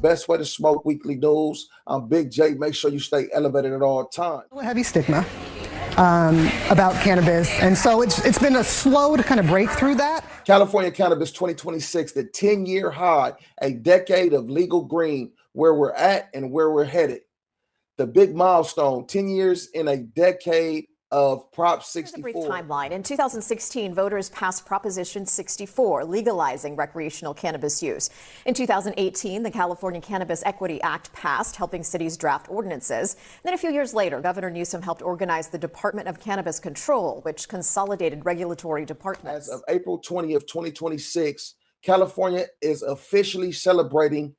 Best Way to Smoke Weekly News. I'm Big J. Make sure you stay elevated at all times. A heavy stigma about cannabis, and so it's been a slow to kind of break through that. California Cannabis 2026, the 10-year high, a decade of legal green, where we're at and where we're headed. The big milestone, 10 years in a decade of Prop 64. Here's a brief timeline. In 2016, voters passed Proposition 64, legalizing recreational cannabis use. In 2018, the California Cannabis Equity Act passed, helping cities draft ordinances. Then a few years later, Governor Newsom helped organize the Department of Cannabis Control, which consolidated regulatory departments. As of April 20th, 2026, California is officially celebrating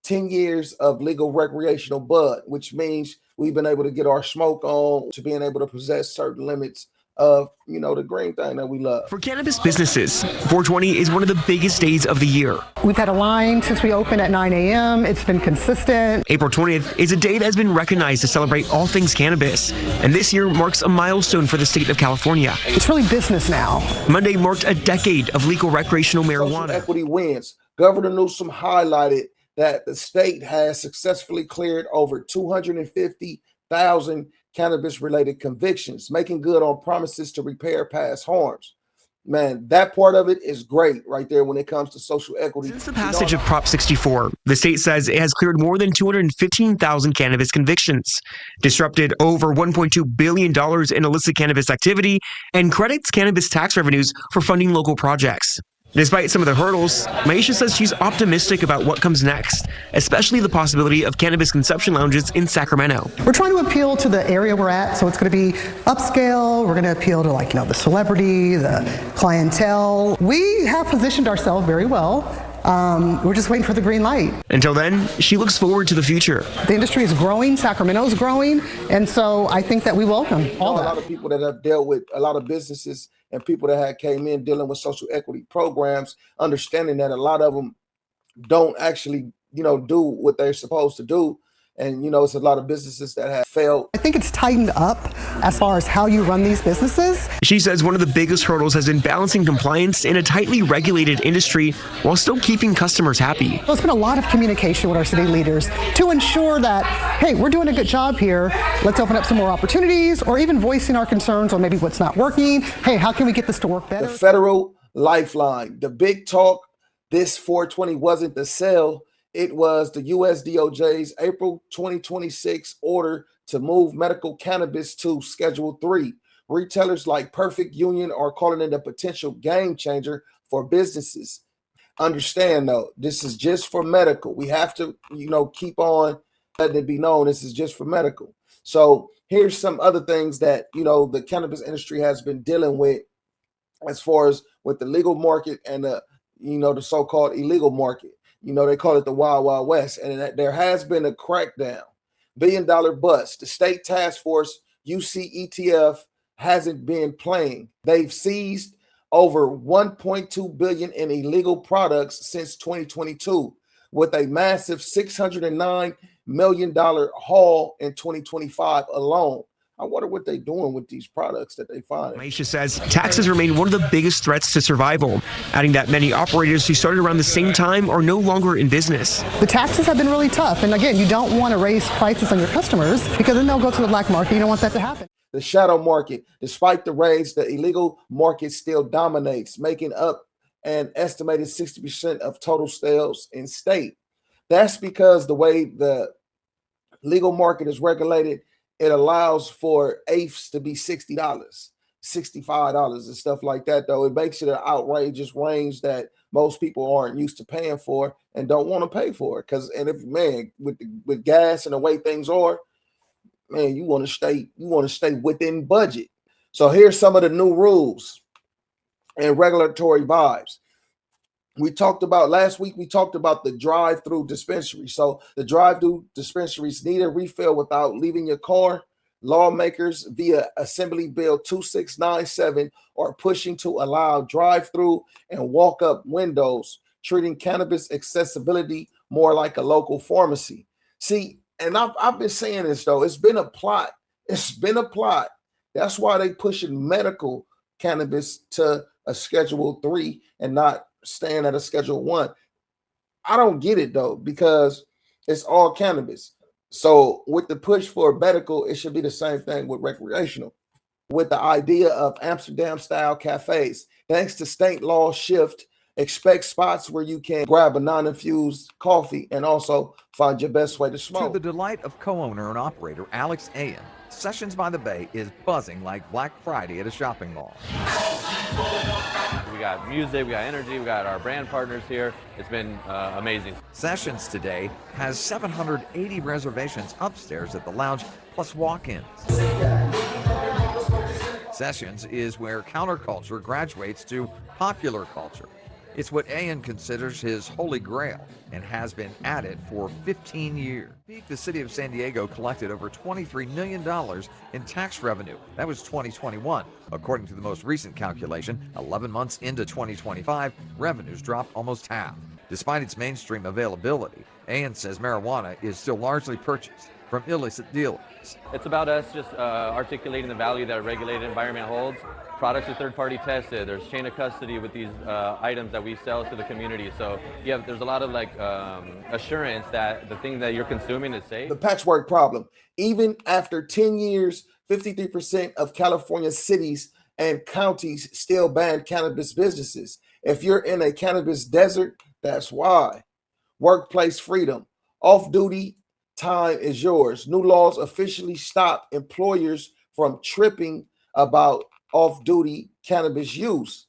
10 years of legal recreational bud, which means we've been able to get our smoke on, to being able to possess certain limits of, the green thing that we love. For cannabis businesses, 420 is one of the biggest days of the year. We've had a line since we opened at 9 a.m. It's been consistent. April 20th is a day that has been recognized to celebrate all things cannabis, and this year marks a milestone for the state of California. It's really business now. Monday marked a decade of legal recreational marijuana. Social equity wins. Governor Newsom highlighted that the state has successfully cleared over 250,000 cannabis-related convictions, making good on promises to repair past harms. Man, that part of it is great right there when it comes to social equity. Since the passage of Prop 64, the state says it has cleared more than 215,000 cannabis convictions, disrupted over $1.2 billion in illicit cannabis activity, and credits cannabis tax revenues for funding local projects. Despite some of the hurdles, Maisha says she's optimistic about what comes next, especially the possibility of cannabis consumption lounges in Sacramento. We're trying to appeal to the area we're at, so it's going to be upscale. We're going to appeal to the celebrity, the clientele. We have positioned ourselves very well. We're just waiting for the green light. Until then, she looks forward to the future. The industry is growing, Sacramento's growing, and so I think that we welcome all that. A lot of people that have dealt with a lot of businesses and people that had came in dealing with social equity programs, understanding that a lot of them don't actually, do what they're supposed to do. And, it's a lot of businesses that have failed. I think it's tightened up as far as how you run these businesses. She says one of the biggest hurdles has been balancing compliance in a tightly regulated industry while still keeping customers happy. There's been a lot of communication with our city leaders to ensure that, hey, we're doing a good job here. Let's open up some more opportunities, or even voicing our concerns on maybe what's not working. Hey, how can we get this to work better? The federal lifeline, the big talk, this 420 wasn't the sell. It was the U.S. DOJ's April 2026 order to move medical cannabis to Schedule 3. Retailers like Perfect Union are calling it a potential game changer for businesses. Understand, though, this is just for medical. We have to, keep on letting it be known this is just for medical. So here's some other things that, the cannabis industry has been dealing with as far as with the legal market and the so-called illegal market. They call it the Wild Wild West, and there has been a crackdown, $1 billion bust. The state task force, UCETF, hasn't been playing. They've seized over $1.2 billion in illegal products since 2022, with a massive $609 million haul in 2025 alone. I wonder what they're doing with these products that they find. Maisha says taxes remain one of the biggest threats to survival, adding that many operators who started around the same time are no longer in business. The taxes have been really tough. And again, you don't want to raise prices on your customers because then they'll go to the black market. You don't want that to happen. The shadow market, despite the raids, the illegal market still dominates, making up an estimated 60% of total sales in state. That's because the way the legal market is regulated, it allows for eighths to be $60, $65 and stuff like that, though. It makes it an outrageous range that most people aren't used to paying for and don't want to pay for it. With gas and the way things are, man, you want to stay within budget. So here's some of the new rules and regulatory vibes. Last week, we talked about the drive-thru dispensary. So the drive-thru dispensaries need a refill without leaving your car. Lawmakers via Assembly Bill 2697 are pushing to allow drive-thru and walk-up windows, treating cannabis accessibility more like a local pharmacy. See, and I've been saying this, though. It's been a plot. That's why they pushing medical cannabis to a Schedule 3 and not staying at a Schedule 1. I don't get it, though, because It's all cannabis. So with the push for medical, it should be the same thing with recreational. With the idea of Amsterdam-style cafes, thanks to state law shift, expect spots where you can grab a non-infused coffee and also find your best way to To smoke. the delight of co-owner and operator Alex Ayan, Sessions by the Bay is buzzing like Black Friday at a shopping mall. We got music, we got energy, we got our brand partners here. It's been amazing. Sessions today has 780 reservations upstairs at the lounge, plus walk-ins. Sessions is where counterculture graduates to popular culture. It's what Ayan considers his holy grail and has been at it for 15 years. The city of San Diego collected over $23 million in tax revenue. That was 2021. According to the most recent calculation, 11 months into 2025, revenues dropped almost half. Despite its mainstream availability, Ayan says marijuana is still largely purchased from illicit dealers. It's about us just articulating the value that a regulated environment holds. Products are third-party tested. There's chain of custody with these items that we sell to the community. So yeah, there's a lot of assurance that the thing that you're consuming is safe. The patchwork problem. Even after 10 years, 53% of California cities and counties still ban cannabis businesses. If you're in a cannabis desert, that's why. Workplace freedom. Off-duty time is yours. New laws officially stop employers from tripping about off-duty cannabis use.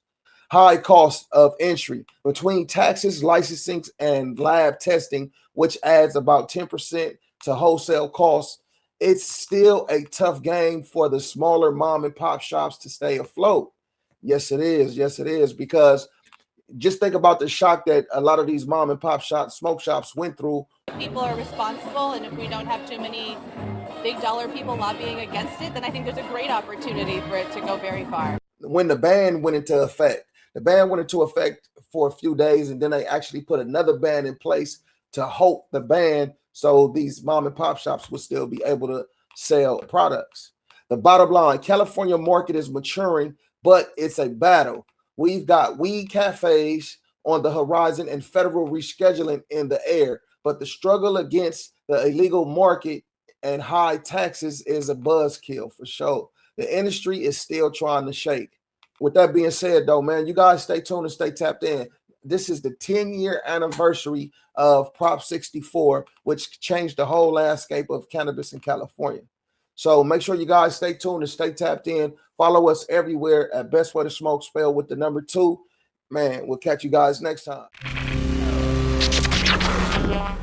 High cost of entry between taxes, licensing, and lab testing, which adds about 10% to wholesale costs. It's still a tough game for the smaller mom and pop shops to stay afloat. Yes, it is. Yes, it is. Because just think about the shock that a lot of these mom and pop shops, smoke shops went through. People are responsible, and if we don't have too many big dollar people lobbying against it, then I think there's a great opportunity for it to go very far. When the ban went into effect, the ban went into effect for a few days, and then they actually put another ban in place to halt the ban so these mom and pop shops would still be able to sell products. The bottom line, California market is maturing, but it's a battle. We've got weed cafes on the horizon and federal rescheduling in the air, but the struggle against the illegal market and high taxes is a buzzkill for sure. The industry is still trying to shake. With that being said, though, man, you guys stay tuned and stay tapped in. This is the 10-year anniversary of Prop 64, which changed the whole landscape of cannabis in California. So make sure you guys stay tuned and stay tapped in. Follow us everywhere at Best Way to Smoke, spelled with the number 2. Man, we'll catch you guys next time. Yeah.